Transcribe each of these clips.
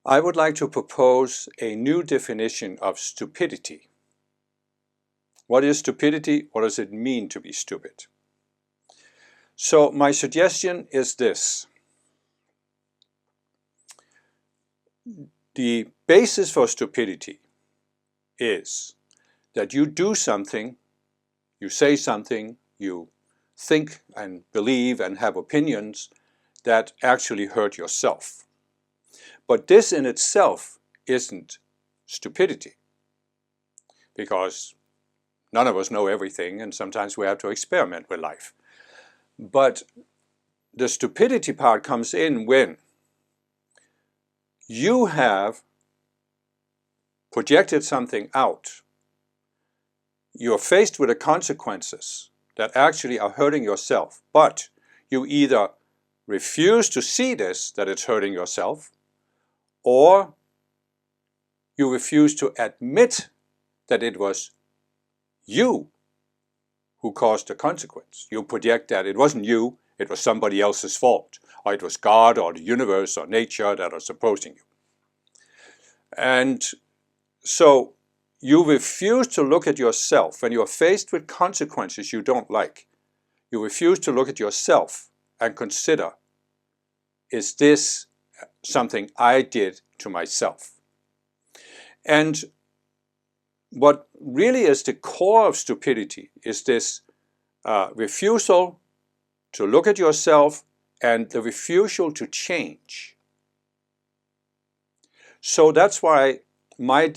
I would like to propose a new definition of stupidity. What is stupidity? What does it mean to be stupid? So my suggestion is this. The basis for stupidity is that you do something, you say something, you think and believe and have opinions that actually hurt yourself. But this in itself isn't stupidity, because none of us know everything and sometimes we have to experiment with life. But the stupidity part comes in when you have projected something out. You're faced with the consequences that actually are hurting yourself, but you either refuse to see this, that it's hurting yourself, or you refuse to admit that it was you who caused the consequence. You project that it wasn't you, it was somebody else's fault, or it was God or the universe or nature that are opposing you. And so you refuse to look at yourself when you are faced with consequences you don't like. You refuse to look at yourself and consider, is this something I did to myself? And what really is the core of stupidity is this refusal to look at yourself and the refusal to change. So that's why my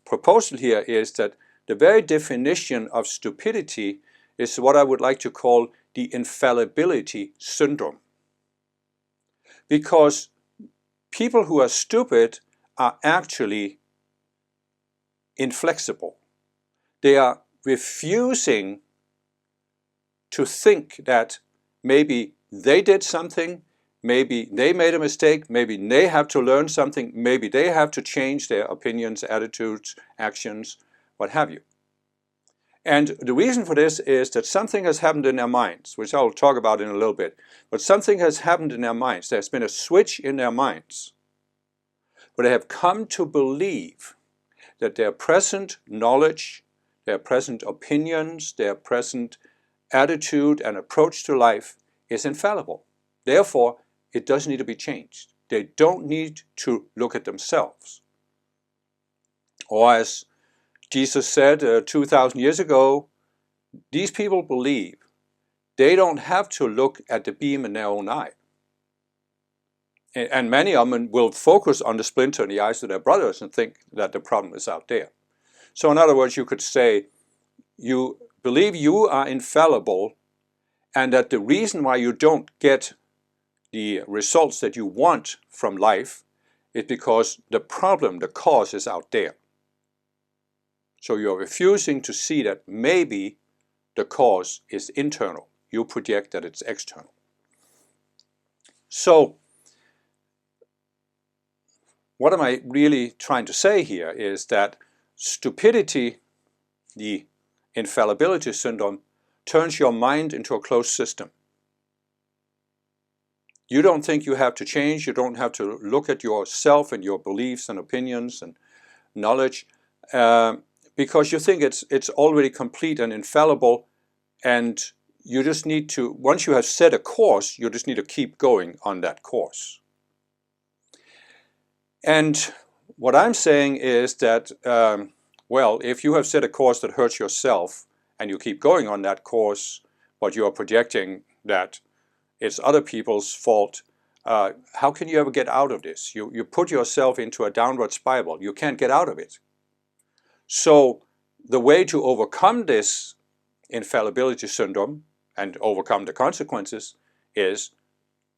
proposal here is that the very definition of stupidity is what I would like to call the infallibility syndrome. Because people who are stupid are actually inflexible. They are refusing to think that maybe they did something, maybe they made a mistake, maybe they have to learn something, maybe they have to change their opinions, attitudes, actions, what have you. And the reason for this is that something has happened in their minds, which I'll talk about in a little bit, but something has happened in their minds. There's been a switch in their minds, where they have come to believe that their present knowledge, their present opinions, their present attitude and approach to life is infallible. Therefore, it doesn't need to be changed. They don't need to look at themselves. Or as Jesus said 2,000 years ago, these people believe they don't have to look at the beam in their own eye. And many of them will focus on the splinter in the eyes of their brothers and think that the problem is out there. So in other words, you could say, you believe you are infallible and that the reason why you don't get the results that you want from life is because the problem, the cause is out there. So you're refusing to see that maybe the cause is internal. You project that it's external. So what am I really trying to say here is that stupidity, the infallibility syndrome, turns your mind into a closed system. You don't think you have to change, you don't have to look at yourself and your beliefs and opinions and knowledge, because you think it's already complete and infallible, and you just need to, once you have set a course, you just need to keep going on that course. And what I'm saying is that, well, if you have set a course that hurts yourself and you keep going on that course, but you are projecting that it's other people's fault, how can you ever get out of this? You put yourself into a downward spiral. You can't get out of it. So the way to overcome this infallibility syndrome and overcome the consequences is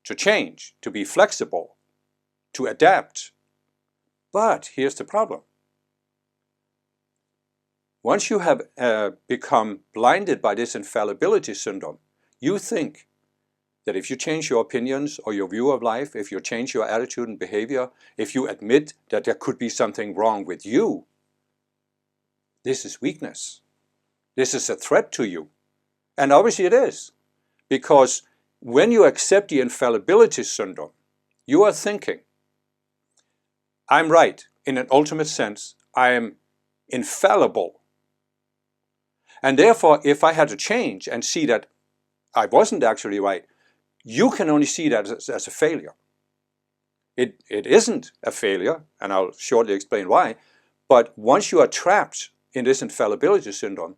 to change, to be flexible, to adapt. But here's the problem. Once you have become blinded by this infallibility syndrome, you think that if you change your opinions or your view of life, if you change your attitude and behavior, if you admit that there could be something wrong with you, this is weakness. This is a threat to you. And obviously it is. Because when you accept the infallibility syndrome, you are thinking, I'm right. In an ultimate sense, I am infallible. And therefore, if I had to change and see that I wasn't actually right, you can only see that as a failure. It isn't a failure, and I'll shortly explain why, but once you are trapped in this infallibility syndrome,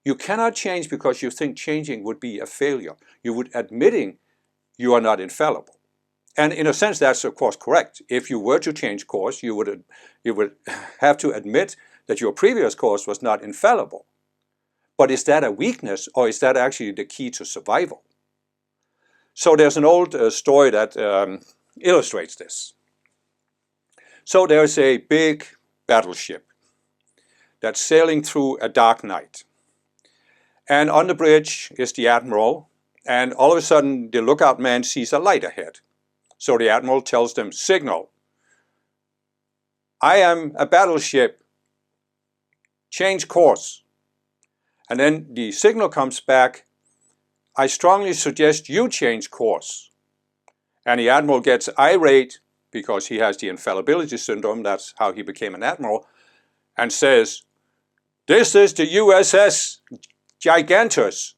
you cannot change because you think changing would be a failure. You would admitting you are not infallible. And in a sense, that's of course correct. If you were to change course, you would have to admit that your previous course was not infallible. But is that a weakness, or is that actually the key to survival? So there's an old story that illustrates this. So there's a big battleship that's sailing through a dark night. And on the bridge is the admiral, and all of a sudden the lookout man sees a light ahead. So the admiral tells them, signal. I am a battleship. Change course. And then the signal comes back, I strongly suggest you change course. And the admiral gets irate because he has the infallibility syndrome, that's how he became an admiral, and says, this is the USS Gigantus.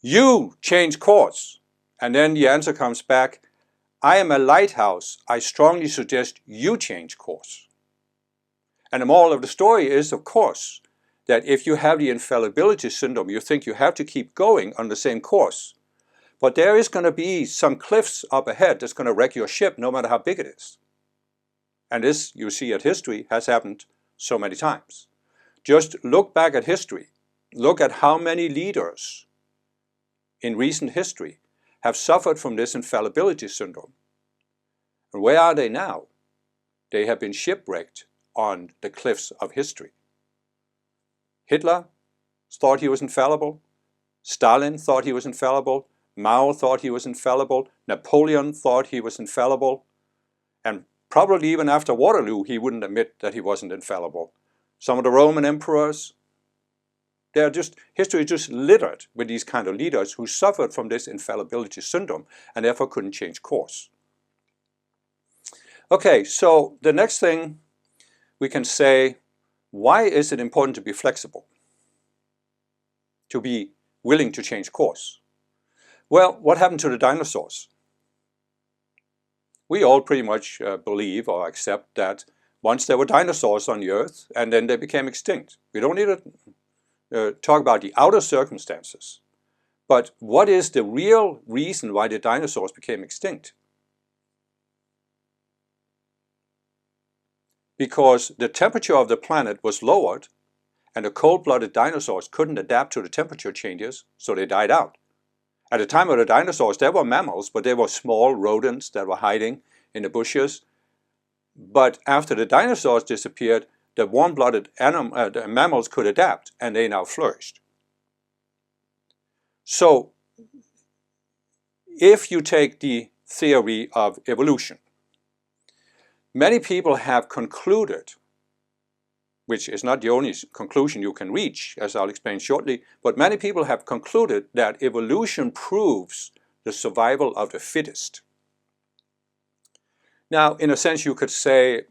You change course. And then the answer comes back, I am a lighthouse. I strongly suggest you change course. And the moral of the story is, of course, that if you have the infallibility syndrome, you think you have to keep going on the same course. But there is going to be some cliffs up ahead that's going to wreck your ship no matter how big it is. And this, you see at history, has happened so many times. Just look back at history. Look at how many leaders in recent history have suffered from this infallibility syndrome. And where are they now? They have been shipwrecked on the cliffs of history. Hitler thought he was infallible. Stalin thought he was infallible. Mao thought he was infallible. Napoleon thought he was infallible. And probably even after Waterloo, he wouldn't admit that he wasn't infallible. Some of the Roman emperors, history is just littered with these kind of leaders who suffered from this infallibility syndrome and therefore couldn't change course. Okay, so the next thing we can say, why is it important to be flexible? To be willing to change course? Well, what happened to the dinosaurs? We all pretty much believe or accept that once there were dinosaurs on the earth and then they became extinct. We don't need to talk about the outer circumstances. But what is the real reason why the dinosaurs became extinct? Because the temperature of the planet was lowered and the cold-blooded dinosaurs couldn't adapt to the temperature changes, so they died out. At the time of the dinosaurs, there were mammals, but they were small rodents that were hiding in the bushes. But after the dinosaurs disappeared, the warm-blooded mammals could adapt, and they now flourished. So, if you take the theory of evolution, many people have concluded, which is not the only conclusion you can reach, as I'll explain shortly, but many people have concluded that evolution proves the survival of the fittest. Now, in a sense, you could say,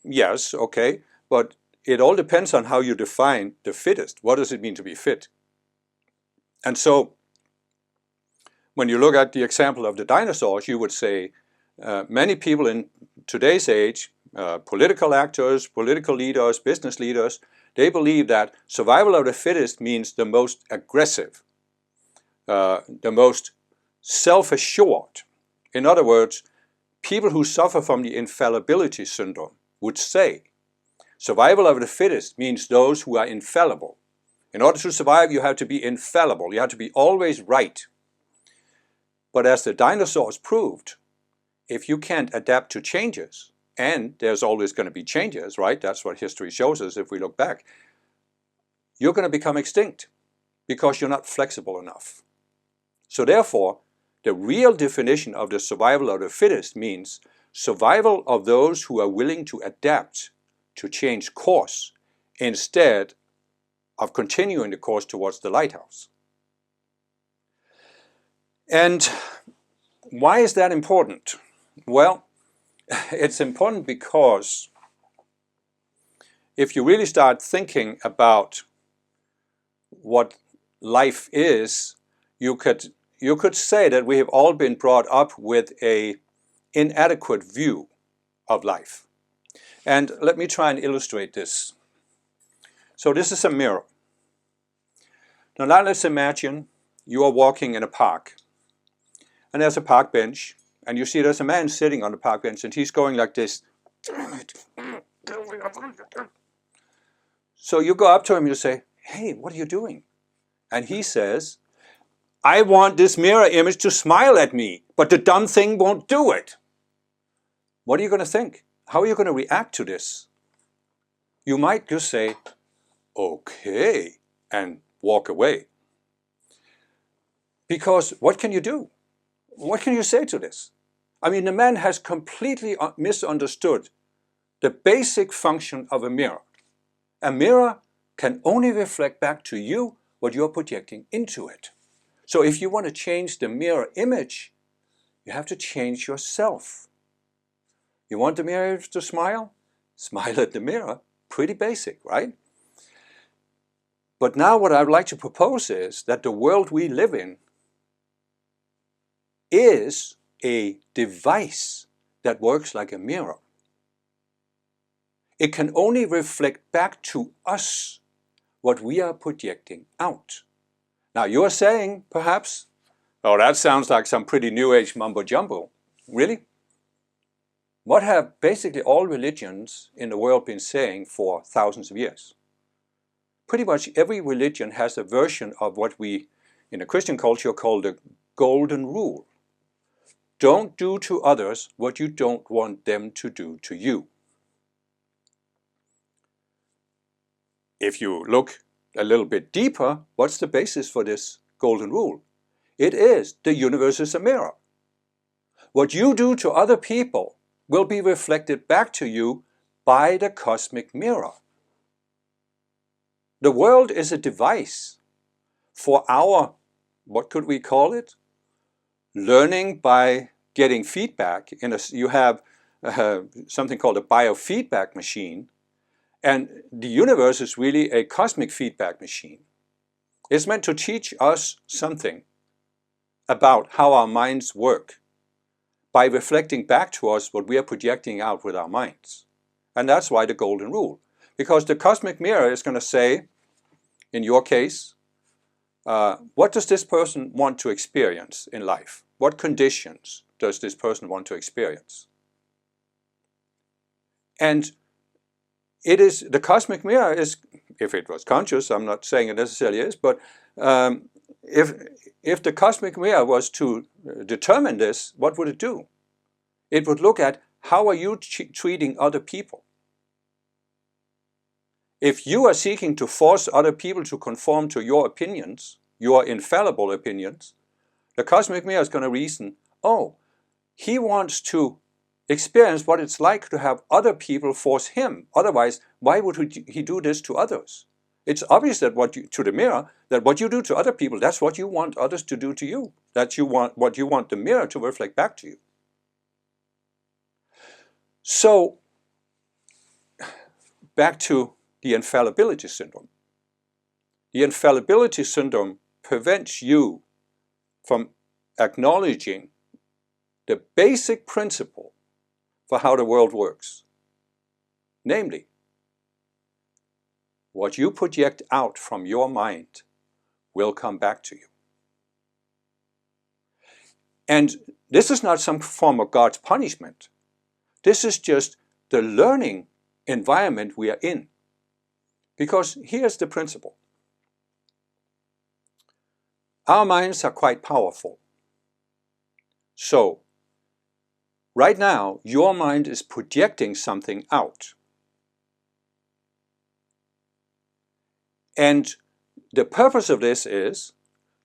yes, okay, but it all depends on how you define the fittest. What does it mean to be fit? And so, when you look at the example of the dinosaurs, you would say many people in today's age, political actors, political leaders, business leaders, they believe that survival of the fittest means the most aggressive, the most self-assured. In other words, people who suffer from the infallibility syndrome would say survival of the fittest means those who are infallible. In order to survive, you have to be infallible. You have to be always right. But as the dinosaurs proved, if you can't adapt to changes, and there's always going to be changes, right? That's what history shows us if we look back. You're going to become extinct because you're not flexible enough. So therefore, the real definition of the survival of the fittest means survival of those who are willing to adapt to change course instead of continuing the course towards the lighthouse. And why is that important? Well, It's important because if you really start thinking about what life is, you could say that we have all been brought up with an inadequate view of life. And let me try and illustrate this. So this is a mirror. Now let's imagine you are walking in a park, and there's a park bench, and you see there's a man sitting on the park bench, and he's going like this. So you go up to him and you say, "Hey, what are you doing?" And he says, "I want this mirror image to smile at me, but the dumb thing won't do it." What are you going to think? How are you going to react to this? You might just say, "Okay," and walk away. Because what can you do? What can you say to this? I mean, the man has completely misunderstood the basic function of a mirror. A mirror can only reflect back to you what you're projecting into it. So if you want to change the mirror image, you have to change yourself. You want the mirror to smile? Smile at the mirror. Pretty basic, right? But now what I'd like to propose is that the world we live in is a device that works like a mirror. It can only reflect back to us what we are projecting out. Now you're saying, perhaps, "Oh, that sounds like some pretty New Age mumbo-jumbo." Really? What have basically all religions in the world been saying for thousands of years? Pretty much every religion has a version of what we, in a Christian culture, call the golden rule. Don't do to others what you don't want them to do to you. If you look a little bit deeper, what's the basis for this golden rule? It is the universe is a mirror. What you do to other people will be reflected back to you by the cosmic mirror. The world is a device for our, what could we call it? Learning by getting feedback. You have something called a biofeedback machine, and the universe is really a cosmic feedback machine. It's meant to teach us something about how our minds work by reflecting back to us what we are projecting out with our minds. And that's why the golden rule. Because the cosmic mirror is going to say, in your case, what does this person want to experience in life? What conditions does this person want to experience? And it is, the cosmic mirror is, if it was conscious, I'm not saying it necessarily is, but if the cosmic mirror was to determine this, what would it do? It would look at, how are you treating other people? If you are seeking to force other people to conform to your opinions, your infallible opinions, the cosmic mirror is going to reason, oh, he wants to experience what it's like to have other people force him. Otherwise, why would he do this to others? It's obvious that to the mirror, that what you do to other people, that's what you want others to do to you. That's what you want the mirror to reflect back to you. So, back to the infallibility syndrome. The infallibility syndrome prevents you from acknowledging the basic principle for how the world works. Namely, what you project out from your mind will come back to you. And this is not some form of God's punishment. This is just the learning environment we are in. Because here's the principle. Our minds are quite powerful. So, right now, your mind is projecting something out. And the purpose of this is,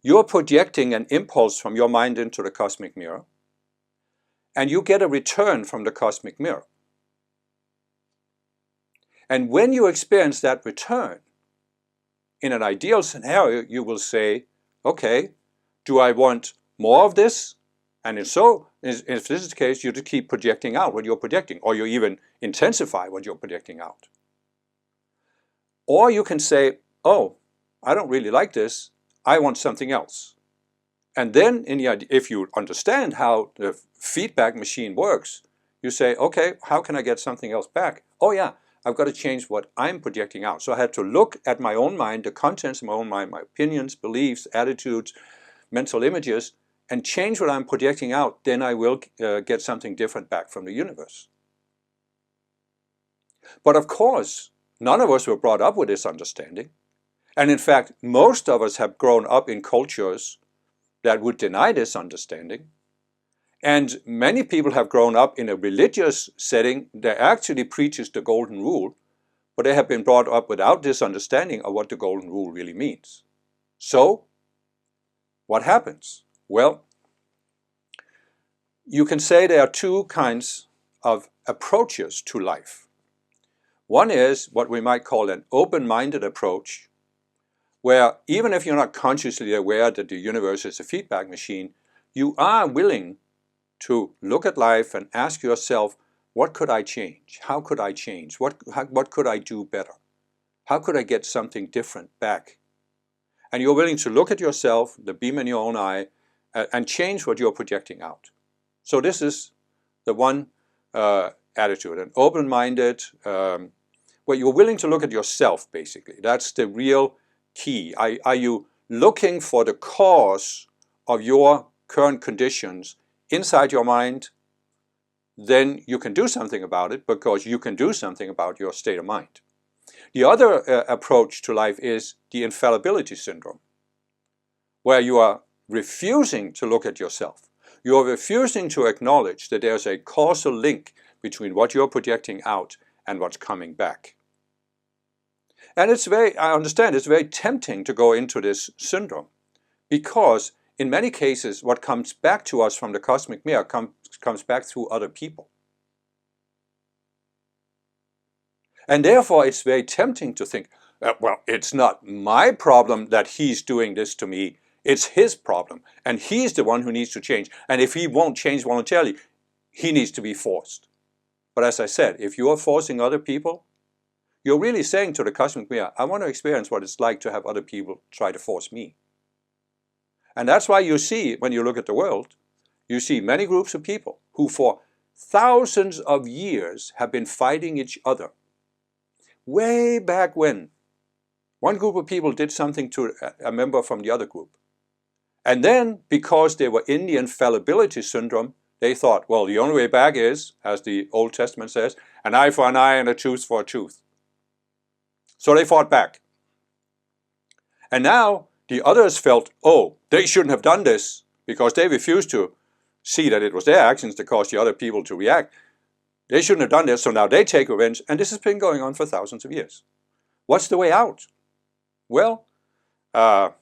you're projecting an impulse from your mind into the cosmic mirror, and you get a return from the cosmic mirror. And when you experience that return, in an ideal scenario, you will say, okay, do I want more of this? And if so, if this is the case, you just keep projecting out what you're projecting, or you even intensify what you're projecting out. Or you can say, oh, I don't really like this, I want something else. And then if you understand how the feedback machine works, you say, okay, how can I get something else back? Oh yeah, I've got to change what I'm projecting out. So I had to look at my own mind, the contents of my own mind, my opinions, beliefs, attitudes, mental images, and change what I'm projecting out. Then I will get something different back from the universe. But of course, none of us were brought up with this understanding. And in fact, most of us have grown up in cultures that would deny this understanding. And many people have grown up in a religious setting that actually preaches the golden rule, but they have been brought up without this understanding of what the golden rule really means. So, what happens? Well, you can say there are two kinds of approaches to life. One is what we might call an open-minded approach, where even if you're not consciously aware that the universe is a feedback machine, you are willing to look at life and ask yourself, what could I change? How could I change? What could I do better? How could I get something different back? And you're willing to look at yourself, the beam in your own eye, and change what you're projecting out. So this is the one attitude, an open-minded, where you're willing to look at yourself, basically. That's the real key. Are you looking for the cause of your current conditions inside your mind? Then you can do something about it, because you can do something about your state of mind. The other approach to life is the infallibility syndrome, where you are refusing to look at yourself. You are refusing to acknowledge that there's a causal link between what you're projecting out and what's coming back. And I understand it's very tempting to go into this syndrome, because in many cases what comes back to us from the cosmic mirror comes back through other people. And therefore it's very tempting to think, well, it's not my problem that he's doing this to me, it's his problem, and he's the one who needs to change. And if he won't change voluntarily, he needs to be forced. But as I said, if you are forcing other people, you're really saying to the cosmic mirror, I want to experience what it's like to have other people try to force me. And that's why you see, when you look at the world, you see many groups of people who for thousands of years have been fighting each other. Way back when, one group of people did something to a member from the other group. And then, because they were in the infallibility syndrome, they thought, well, the only way back is, as the Old Testament says, an eye for an eye and a tooth for a tooth. So they fought back. And now the others felt, oh, they shouldn't have done this, because they refused to see that it was their actions that caused the other people to react. They shouldn't have done this, so now they take revenge, and this has been going on for thousands of years. What's the way out? Well, the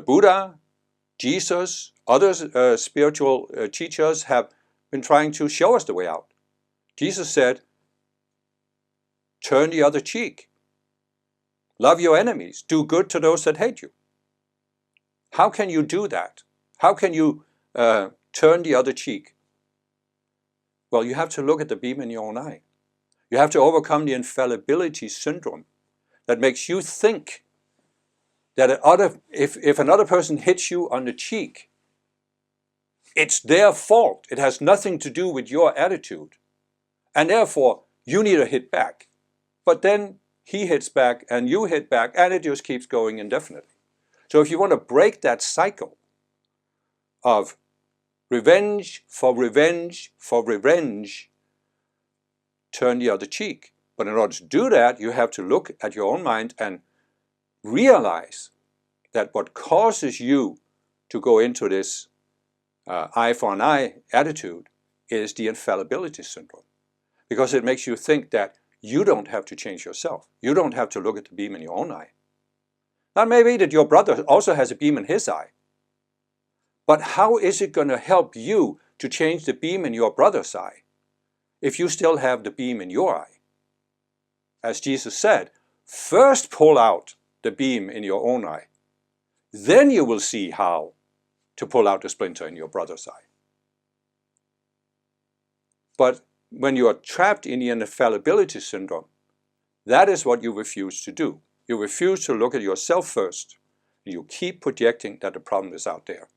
Buddha, Jesus, other spiritual teachers have been trying to show us the way out. Jesus said, turn the other cheek. Love your enemies. Do good to those that hate you. How can you do that? How can you turn the other cheek? Well, you have to look at the beam in your own eye. You have to overcome the infallibility syndrome that makes you think that if another person hits you on the cheek, it's their fault. It has nothing to do with your attitude. And therefore, you need to hit back. But then he hits back and you hit back, and it just keeps going indefinitely. So if you want to break that cycle of revenge for revenge for revenge, turn the other cheek. But in order to do that, you have to look at your own mind and realize that what causes you to go into this eye for an eye attitude is the infallibility syndrome. Because it makes you think that you don't have to change yourself. You don't have to look at the beam in your own eye. Now, maybe that your brother also has a beam in his eye. But how is it going to help you to change the beam in your brother's eye if you still have the beam in your eye? As Jesus said, first pull out the beam in your own eye. Then you will see how to pull out the splinter in your brother's eye. But when you are trapped in the infallibility syndrome, that is what you refuse to do. You refuse to look at yourself first. You keep projecting that the problem is out there.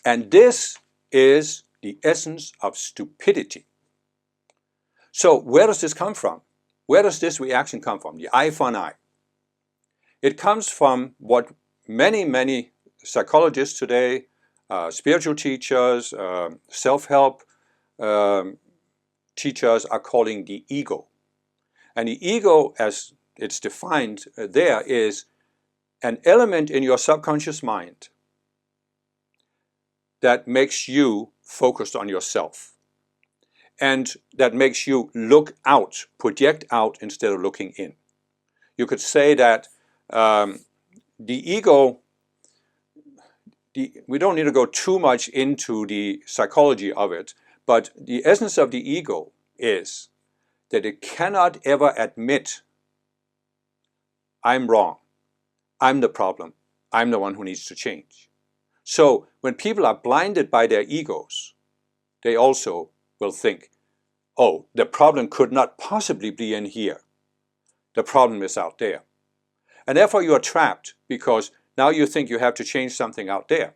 And this is the essence of stupidity. So where does this come from? Where does this reaction come from? The eye for an eye. It comes from what many psychologists today, spiritual teachers, self-help teachers are calling the ego. And the ego, as it's defined there, is an element in your subconscious mind that makes you focused on yourself. And that makes you look out, project out instead of looking in. You could say that the ego, we don't need to go too much into the psychology of it, but the essence of the ego is that it cannot ever admit, I'm wrong, I'm the problem, I'm the one who needs to change. So when people are blinded by their egos, they also will think, oh, the problem could not possibly be in here. The problem is out there. And therefore you are trapped because now you think you have to change something out there,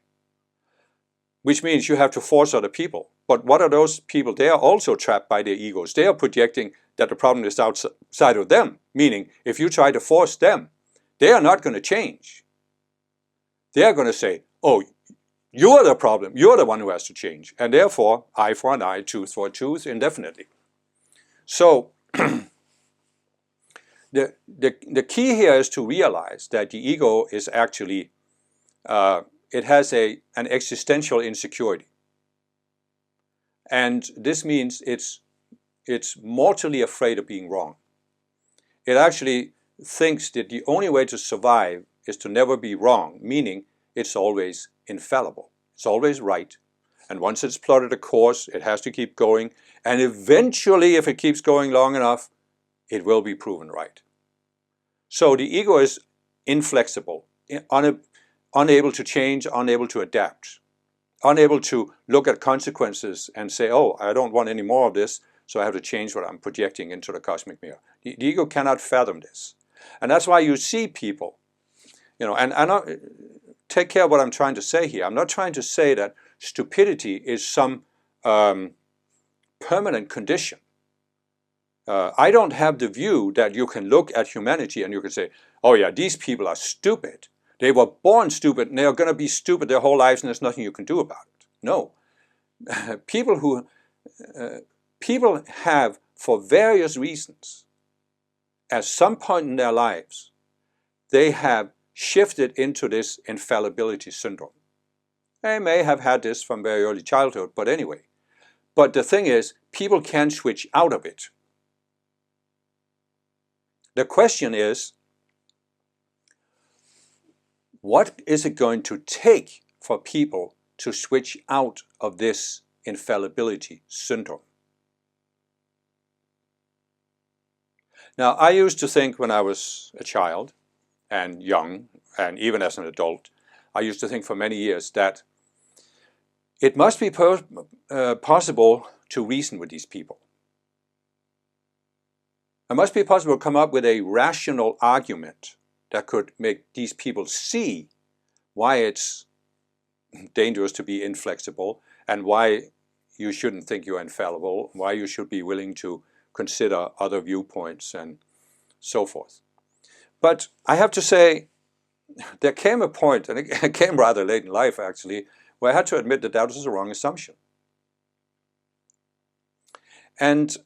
which means you have to force other people. But what are those people? They are also trapped by their egos. They are projecting that the problem is outside of them, meaning if you try to force them, they are not going to change. They are going to say, oh, you're the problem. You're the one who has to change. And therefore, eye for an eye, tooth for a tooth, indefinitely. So the key here is to realize that the ego is actually, it has an existential insecurity. And this means it's mortally afraid of being wrong. It actually thinks that the only way to survive is to never be wrong, meaning it's always infallible. It's always right. And once it's plotted a course, it has to keep going. And eventually, if it keeps going long enough, it will be proven right. So the ego is inflexible, unable to change, unable to adapt, unable to look at consequences and say, oh, I don't want any more of this, so I have to change what I'm projecting into the cosmic mirror. The ego cannot fathom this. And that's why you see people, and I don't take care of what I'm trying to say here. I'm not trying to say that stupidity is some permanent condition. I don't have the view that you can look at humanity and you can say, oh yeah, these people are stupid. They were born stupid and they are going to be stupid their whole lives and there's nothing you can do about it. No. People have, for various reasons, at some point in their lives, they have shifted into this infallibility syndrome. They may have had this from very early childhood, but anyway. But the thing is, people can switch out of it. The question is, what is it going to take for people to switch out of this infallibility syndrome? Now, I used to think when I was a child and young, and even as an adult, I used to think for many years that it must be possible to reason with these people. It must be possible to come up with a rational argument that could make these people see why it's dangerous to be inflexible and why you shouldn't think you're infallible, why you should be willing to consider other viewpoints and so forth. But I have to say, there came a point, and it came rather late in life actually, where I had to admit that that was a wrong assumption. And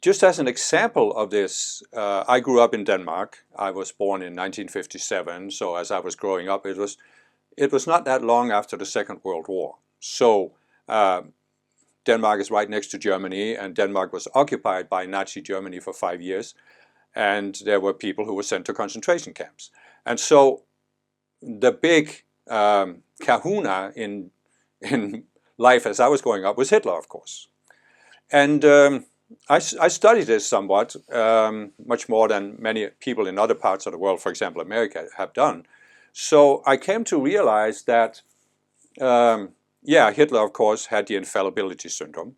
just as an example of this, I grew up in Denmark. I was born in 1957, so as I was growing up, it was not that long after the Second World War. So Denmark is right next to Germany, and Denmark was occupied by Nazi Germany for 5 years, and there were people who were sent to concentration camps. And so the big kahuna in life as I was growing up was Hitler, of course. And I studied this somewhat, much more than many people in other parts of the world, for example America, have done. So I came to realize that yeah, Hitler, of course, had the infallibility syndrome.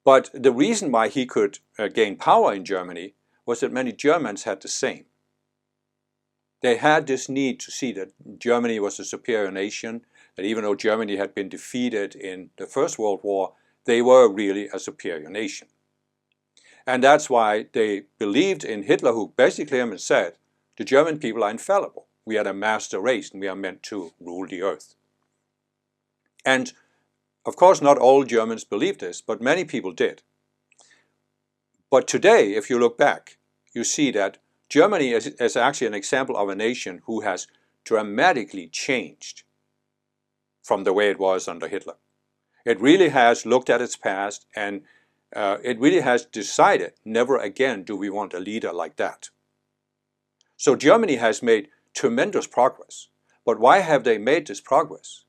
But the reason why he could gain power in Germany was that many Germans had the same. They had this need to see that Germany was a superior nation, that even though Germany had been defeated in the First World War, they were really a superior nation. And that's why they believed in Hitler, who basically came and said, the German people are infallible. We are the master race and we are meant to rule the earth. And of course, not all Germans believed this, but many people did. But today, if you look back, you see that Germany is actually an example of a nation who has dramatically changed from the way it was under Hitler. It really has looked at its past and it really has decided never again do we want a leader like that. So Germany has made tremendous progress. But why have they made this progress?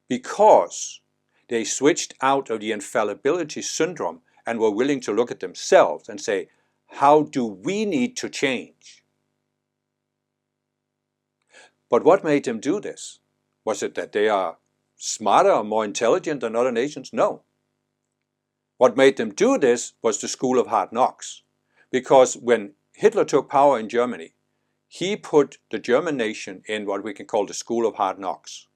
Because they switched out of the infallibility syndrome and were willing to look at themselves and say, how do we need to change? But what made them do this? Was it that they are smarter or more intelligent than other nations? No. What made them do this was the school of hard knocks. Because when Hitler took power in Germany, he put the German nation in what we can call the school of hard knocks.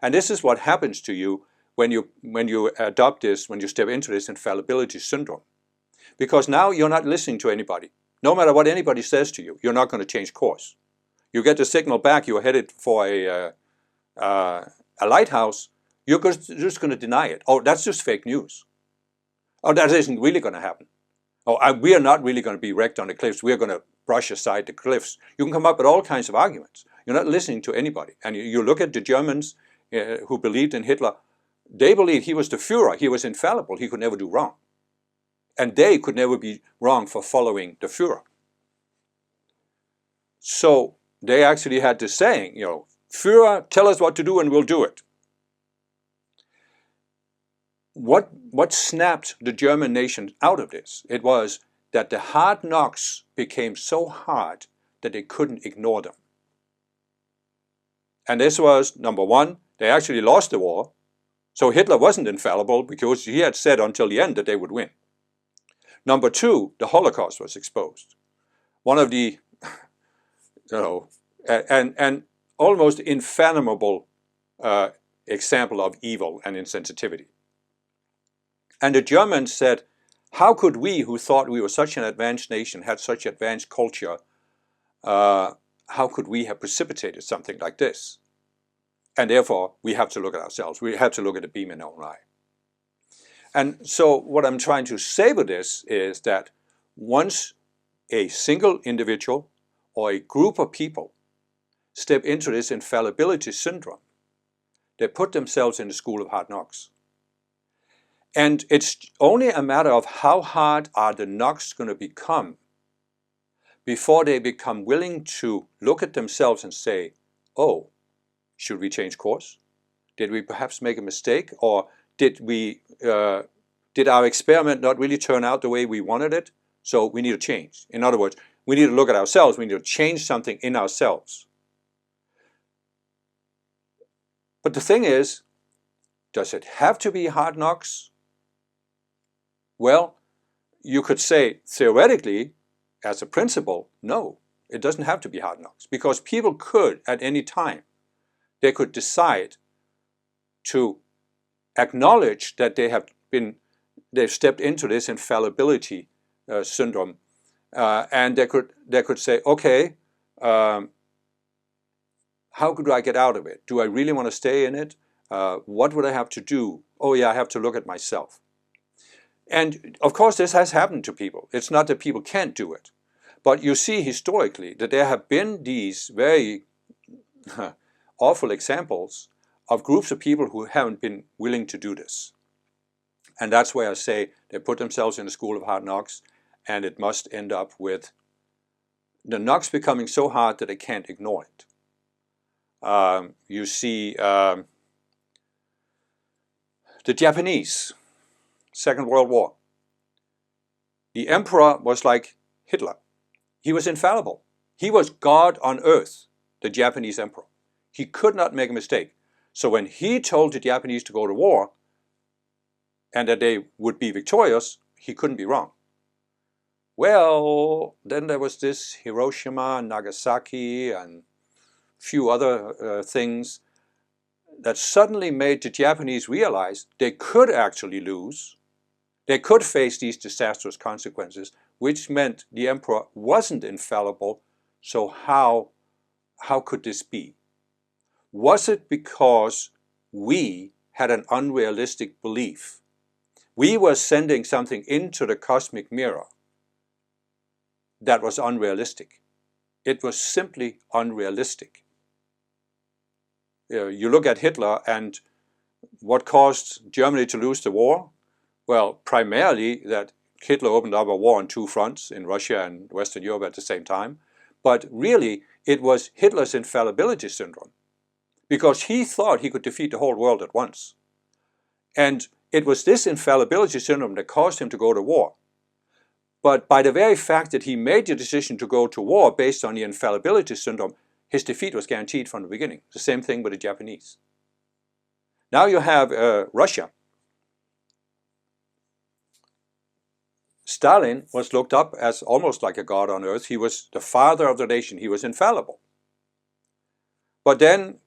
And this is what happens to you when you adopt this, when you step into this infallibility syndrome. Because now you're not listening to anybody. No matter what anybody says to you, you're not going to change course. You get the signal back, you're headed for a lighthouse, you're just going to deny it. Oh, that's just fake news. Oh, that isn't really going to happen. Oh, we are not really going to be wrecked on the cliffs. We're going to brush aside the cliffs. You can come up with all kinds of arguments. You're not listening to anybody. And you look at the Germans who believed in Hitler. They believed he was the Führer. He was infallible. He could never do wrong. And they could never be wrong for following the Führer. So they actually had this saying, Führer, tell us what to do and we'll do it. What snapped the German nation out of this? It was that the hard knocks became so hard that they couldn't ignore them. And this was, number one, they actually lost the war. So Hitler wasn't infallible because he had said until the end that they would win. Number two, the Holocaust was exposed. One of the, and almost infathomable example of evil and insensitivity. And the Germans said, how could we, who thought we were such an advanced nation, had such advanced culture, how could we have precipitated something like this? And therefore, we have to look at ourselves. We have to look at the beam in our own eye. And so what I'm trying to say with this is that once a single individual or a group of people step into this infallibility syndrome, they put themselves in the school of hard knocks. And it's only a matter of how hard are the knocks going to become before they become willing to look at themselves and say, oh, should we change course? Did we perhaps make a mistake? Or did our experiment not really turn out the way we wanted it? So we need to change. In other words, we need to look at ourselves. We need to change something in ourselves. But the thing is, does it have to be hard knocks? Well, you could say theoretically, as a principle, no, it doesn't have to be hard knocks. Because people could, at any time, they could decide to acknowledge that they've stepped into this infallibility syndrome, and they could say, okay, how could I get out of it? Do I really want to stay in it? What would I have to do? Oh yeah, I have to look at myself. And of course this has happened to people. It's not that people can't do it. But you see historically that there have been these very awful examples of groups of people who haven't been willing to do this. And that's why I say they put themselves in the school of hard knocks, and it must end up with the knocks becoming so hard that they can't ignore it. You see the Japanese, Second World War. The emperor was like Hitler. He was infallible. He was God on earth, the Japanese emperor. He could not make a mistake. So when he told the Japanese to go to war and that they would be victorious, he couldn't be wrong. Well, then there was this Hiroshima and Nagasaki and a few other things that suddenly made the Japanese realize they could actually lose. They could face these disastrous consequences, which meant the emperor wasn't infallible. So how could this be? Was it because we had an unrealistic belief? We were sending something into the cosmic mirror that was unrealistic. It was simply unrealistic. You look at Hitler and what caused Germany to lose the war? Well, primarily that Hitler opened up a war on two fronts, in Russia and Western Europe at the same time. But really, it was Hitler's infallibility syndrome, because he thought he could defeat the whole world at once. And it was this infallibility syndrome that caused him to go to war. But by the very fact that he made the decision to go to war based on the infallibility syndrome, his defeat was guaranteed from the beginning. The same thing with the Japanese. Now you have Russia. Stalin was looked up as almost like a god on earth. He was the father of the nation. He was infallible. But then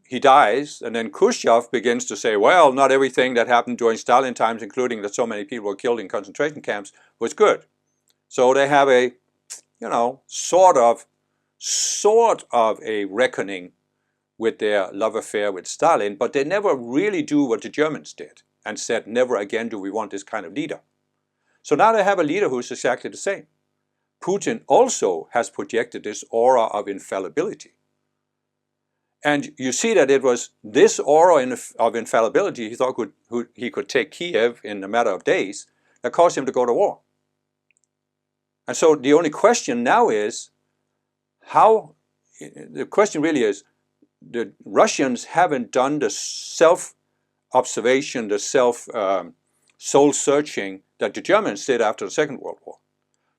he dies, and then Khrushchev begins to say, well, not everything that happened during Stalin times, including that so many people were killed in concentration camps, was good. So they have a, sort of a reckoning with their love affair with Stalin, but they never really do what the Germans did and said, never again do we want this kind of leader. So now they have a leader who's exactly the same. Putin also has projected this aura of infallibility. And you see that it was this aura of infallibility he thought he could take Kiev in a matter of days that caused him to go to war. And so the only question now is, the question really is, the Russians haven't done the self-observation, the soul-searching that the Germans did after the Second World War.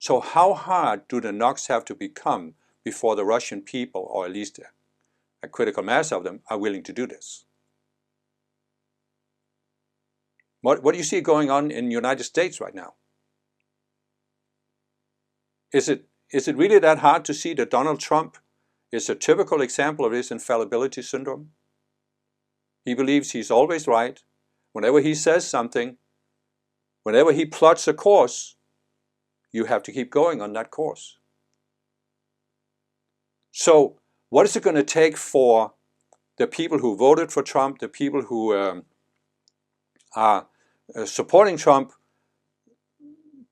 So how hard do the knocks have to become before the Russian people, or at least a critical mass of them, are willing to do this? What do you see going on in the United States right now? Is it really that hard to see that Donald Trump is a typical example of this infallibility syndrome? He believes he's always right. Whenever he says something, whenever he plots a course, you have to keep going on that course. So what is it going to take for the people who voted for Trump, the people who are supporting Trump,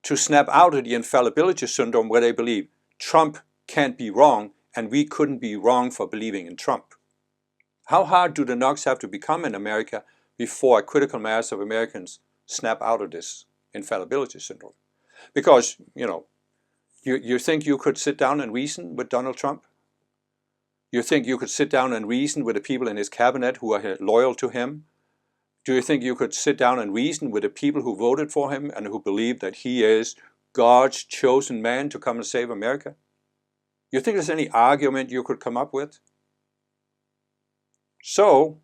to snap out of the infallibility syndrome where they believe Trump can't be wrong and we couldn't be wrong for believing in Trump? How hard do the knocks have to become in America before a critical mass of Americans snap out of this infallibility syndrome? Because, you think you could sit down and reason with Donald Trump? You think you could sit down and reason with the people in his cabinet who are loyal to him? Do you think you could sit down and reason with the people who voted for him and who believe that he is God's chosen man to come and save America? You think there's any argument you could come up with? So,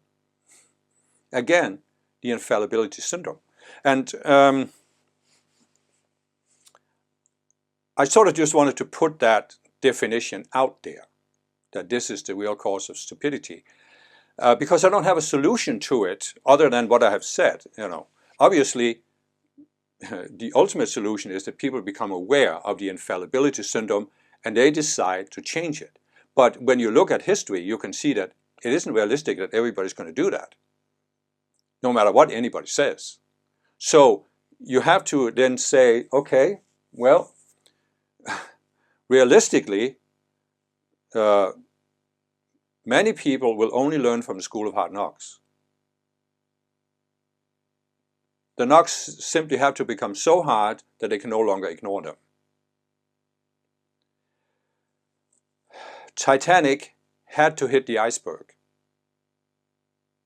again, the infallibility syndrome. And I sort of just wanted to put that definition out there, that this is the real cause of stupidity. Because I don't have a solution to it other than what I have said. Obviously, the ultimate solution is that people become aware of the infallibility syndrome and they decide to change it. But when you look at history, you can see that it isn't realistic that everybody's going to do that, no matter what anybody says. So you have to then say, okay, well, realistically, many people will only learn from the school of hard knocks. The knocks simply have to become so hard that they can no longer ignore them. Titanic had to hit the iceberg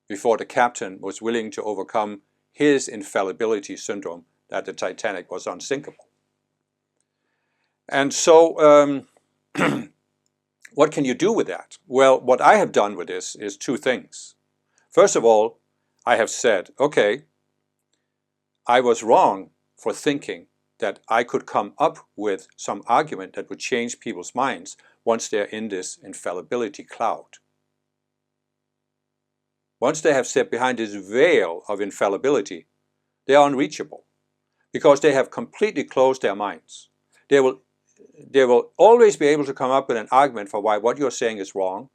before the captain was willing to overcome his infallibility syndrome that the Titanic was unsinkable. And so, what can you do with that? Well, what I have done with this is two things. First of all, I have said, okay, I was wrong for thinking that I could come up with some argument that would change people's minds once they're in this infallibility cloud. Once they have stepped behind this veil of infallibility, they are unreachable because they have completely closed their minds. They will always be able to come up with an argument for why what you're saying is wrong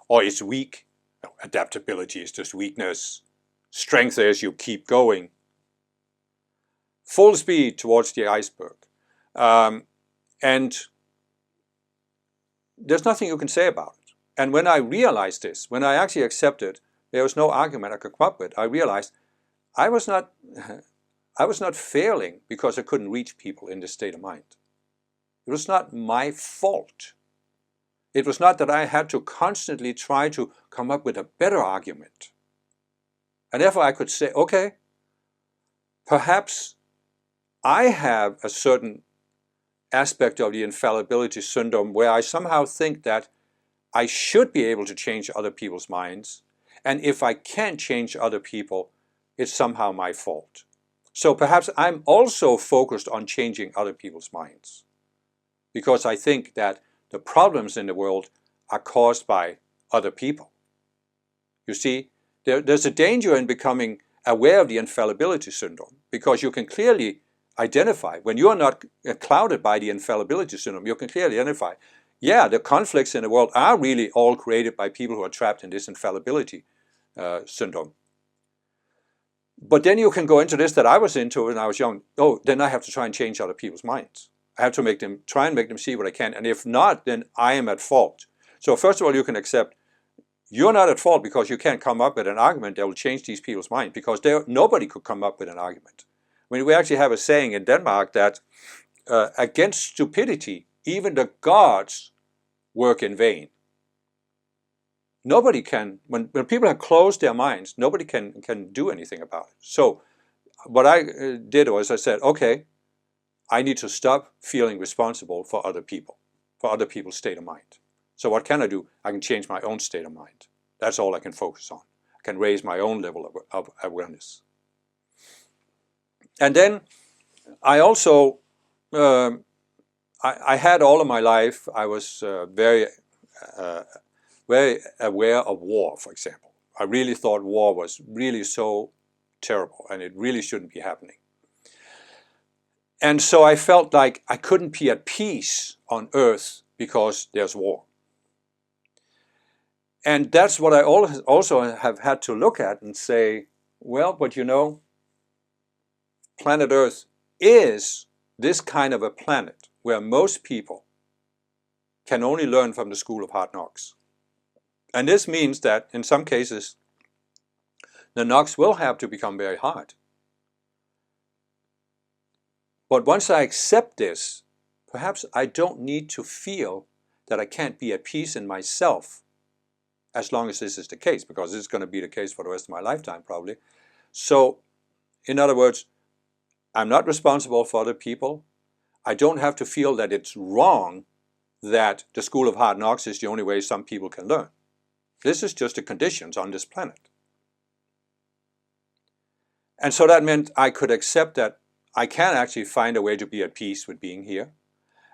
or it's weak. No, adaptability is just weakness. Strength is you keep going. Full speed towards the iceberg. And there's nothing you can say about it. And when I realized this, when I actually accepted there was no argument I could come up with, I realized I was not failing because I couldn't reach people in this state of mind. It was not my fault. It was not that I had to constantly try to come up with a better argument. And therefore I could say, okay, perhaps I have a certain aspect of the infallibility syndrome where I somehow think that I should be able to change other people's minds, and if I can't change other people, it's somehow my fault. So perhaps I'm also focused on changing other people's minds, because I think that the problems in the world are caused by other people. You see, there's a danger in becoming aware of the infallibility syndrome, because you can clearly identify, when you are not clouded by the infallibility syndrome, you can clearly identify, yeah, the conflicts in the world are really all created by people who are trapped in this infallibility syndrome. But then you can go into this that I was into when I was young. Oh, then I have to try and change other people's minds. I have to try and make them see what I can. And if not, then I am at fault. So first of all, you can accept you're not at fault because you can't come up with an argument that will change these people's minds, because nobody could come up with an argument. I mean, we actually have a saying in Denmark that against stupidity, even the gods work in vain. Nobody can, when people have closed their minds, nobody can do anything about it. So what I did was I said, okay, I need to stop feeling responsible for other people, for other people's state of mind. So what can I do? I can change my own state of mind. That's all I can focus on. I can raise my own level of awareness. And then I also, I had all of my life, I was very aware of war, for example. I really thought war was really so terrible and it really shouldn't be happening. And so I felt like I couldn't be at peace on earth because there's war. And that's what I also have had to look at and say, well, but you know, planet Earth is this kind of a planet where most people can only learn from the school of hard knocks. And this means that in some cases, the knocks will have to become very hard. But once I accept this, perhaps I don't need to feel that I can't be at peace in myself as long as this is the case, because this is going to be the case for the rest of my lifetime probably. So, in other words, I'm not responsible for other people. I don't have to feel that it's wrong that the school of hard knocks is the only way some people can learn. This is just the conditions on this planet. And so that meant I could accept that I can actually find a way to be at peace with being here.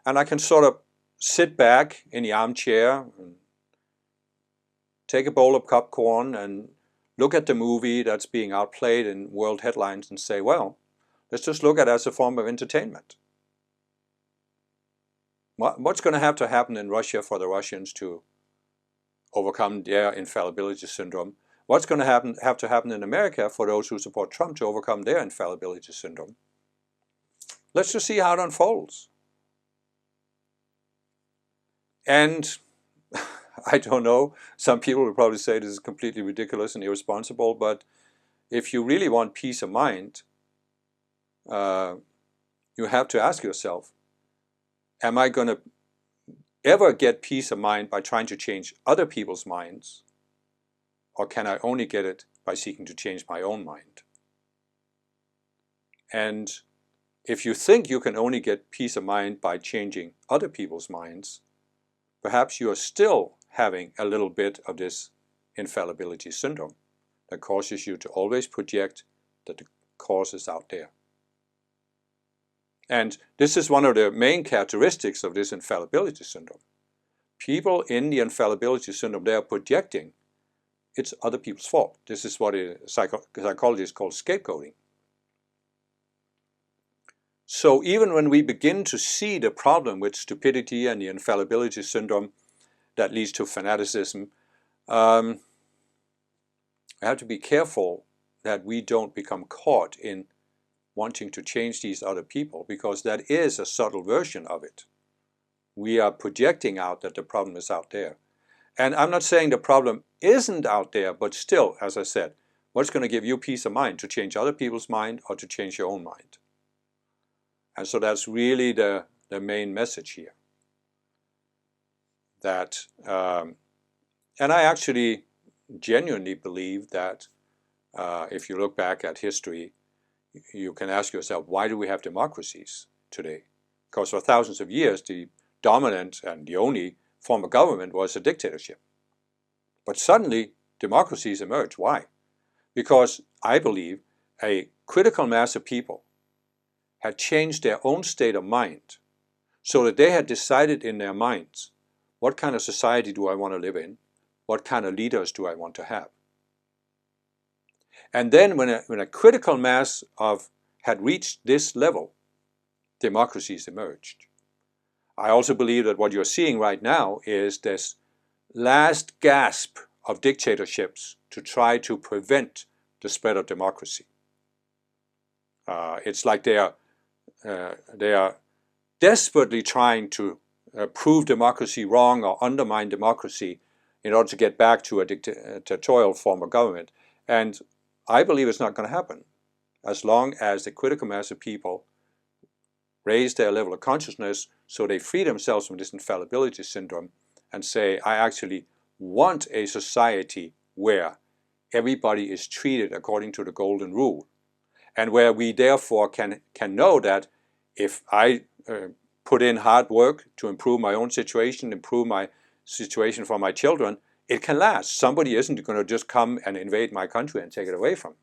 And I can sort of sit back in the armchair and take a bowl of popcorn and look at the movie that's being outplayed in world headlines and say, well, let's just look at it as a form of entertainment. What's going to have to happen in Russia for the Russians to overcome their infallibility syndrome? What's going to have to happen in America for those who support Trump to overcome their infallibility syndrome? Let's just see how it unfolds. And I don't know, some people will probably say this is completely ridiculous and irresponsible, but if you really want peace of mind, you have to ask yourself, am I going to ever get peace of mind by trying to change other people's minds, or can I only get it by seeking to change my own mind? And if you think you can only get peace of mind by changing other people's minds, perhaps you are still having a little bit of this infallibility syndrome. that causes you to always project that the cause is out there. And this is one of the main characteristics of this infallibility syndrome. People in the infallibility syndrome, they are projecting it's other people's fault. This is what psychologists call scapegoating. So even when we begin to see the problem with stupidity and the infallibility syndrome that leads to fanaticism, I have to be careful that we don't become caught in wanting to change these other people, because that is a subtle version of it. We are projecting out that the problem is out there. And I'm not saying the problem isn't out there, but still, as I said, what's going to give you peace of mind? To change other people's mind or to change your own mind? And so that's really the main message here. That, and I actually genuinely believe that if you look back at history, you can ask yourself, why do we have democracies today? Because for thousands of years, the dominant and the only form of government was a dictatorship. But suddenly, democracies emerged. Why? Because I believe a critical mass of people had changed their own state of mind so that they had decided in their minds, what kind of society do I want to live in? What kind of leaders do I want to have? And then when a critical mass had reached this level, democracies emerged. I also believe that what you're seeing right now is this last gasp of dictatorships to try to prevent the spread of democracy. It's like they are desperately trying to prove democracy wrong or undermine democracy in order to get back to a dictatorial form of government. And I believe it's not going to happen as long as the critical mass of people raise their level of consciousness so they free themselves from this infallibility syndrome and say, I actually want a society where everybody is treated according to the golden rule, and where we therefore can know that if I put in hard work to improve my own situation, improve my situation for my children, it can last. Somebody isn't going to just come and invade my country and take it away from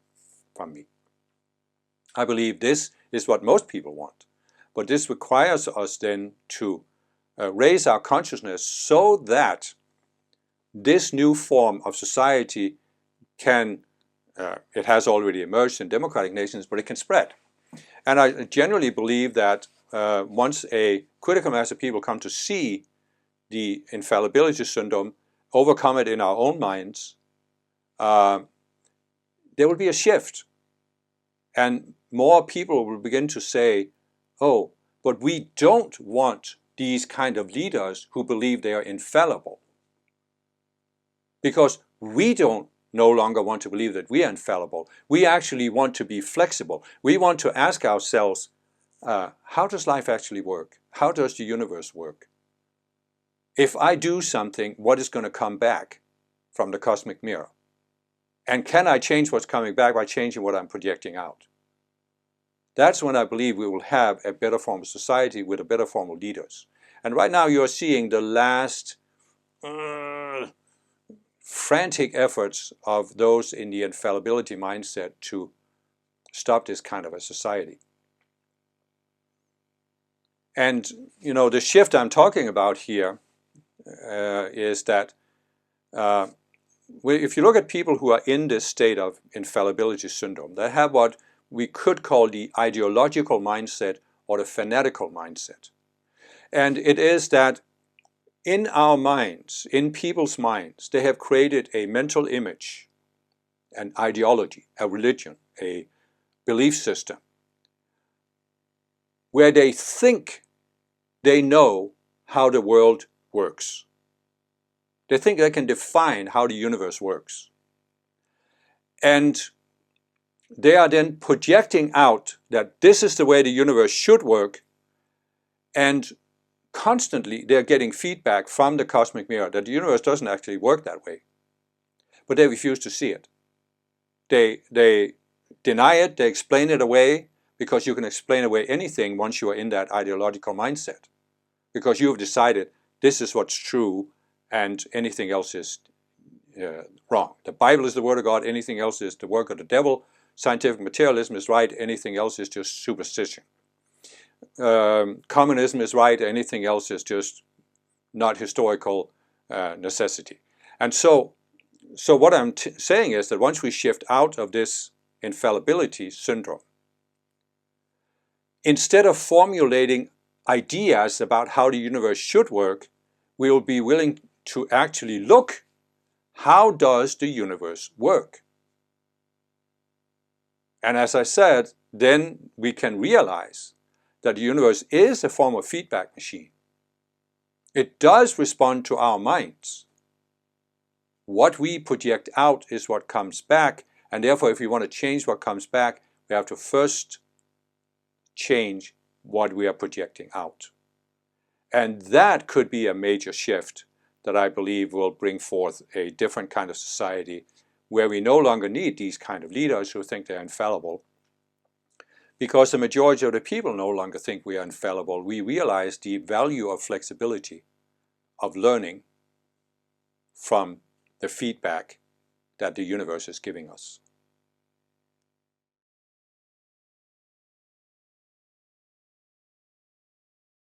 me. I believe this is what most people want. But this requires us then to raise our consciousness so that this new form of society can, it has already emerged in democratic nations, but it can spread. And I generally believe that once a critical mass of people come to see the infallibility syndrome, overcome it in our own minds, there will be a shift. And more people will begin to say, oh, but we don't want these kind of leaders who believe they are infallible. Because we don't no longer want to believe that we are infallible. We actually want to be flexible. We want to ask ourselves, how does life actually work? How does the universe work? If I do something, what is going to come back from the cosmic mirror? And can I change what's coming back by changing what I'm projecting out? That's when I believe we will have a better form of society with a better form of leaders. And right now you're seeing the last frantic efforts of those in the infallibility mindset to stop this kind of a society. And, you know, the shift I'm talking about here is that if you look at people who are in this state of infallibility syndrome, they have what we could call the ideological mindset or the fanatical mindset. And it is that in our minds, in people's minds, they have created a mental image, an ideology, a religion, a belief system, where they think they know how the world works. They think they can define how the universe works. And they are then projecting out that this is the way the universe should work, and constantly they're getting feedback from the cosmic mirror that the universe doesn't actually work that way. But they refuse to see it. They deny it, they explain it away, because you can explain away anything once you are in that ideological mindset. Because you have decided this is what's true and anything else is wrong. The Bible is the Word of God, anything else is the work of the devil. Scientific materialism is right, anything else is just superstition. Communism is right, anything else is just not historical necessity. And so what I'm saying is that once we shift out of this infallibility syndrome, instead of formulating ideas about how the universe should work, we will be willing to actually look, how does the universe work? And as I said, then we can realize that the universe is a form of feedback machine. It does respond to our minds. What we project out is what comes back, and therefore if we want to change what comes back, we have to first change what we are projecting out. And that could be a major shift that I believe will bring forth a different kind of society where we no longer need these kind of leaders who think they're infallible, because the majority of the people no longer think we are infallible. We realize the value of flexibility, of learning from the feedback that the universe is giving us.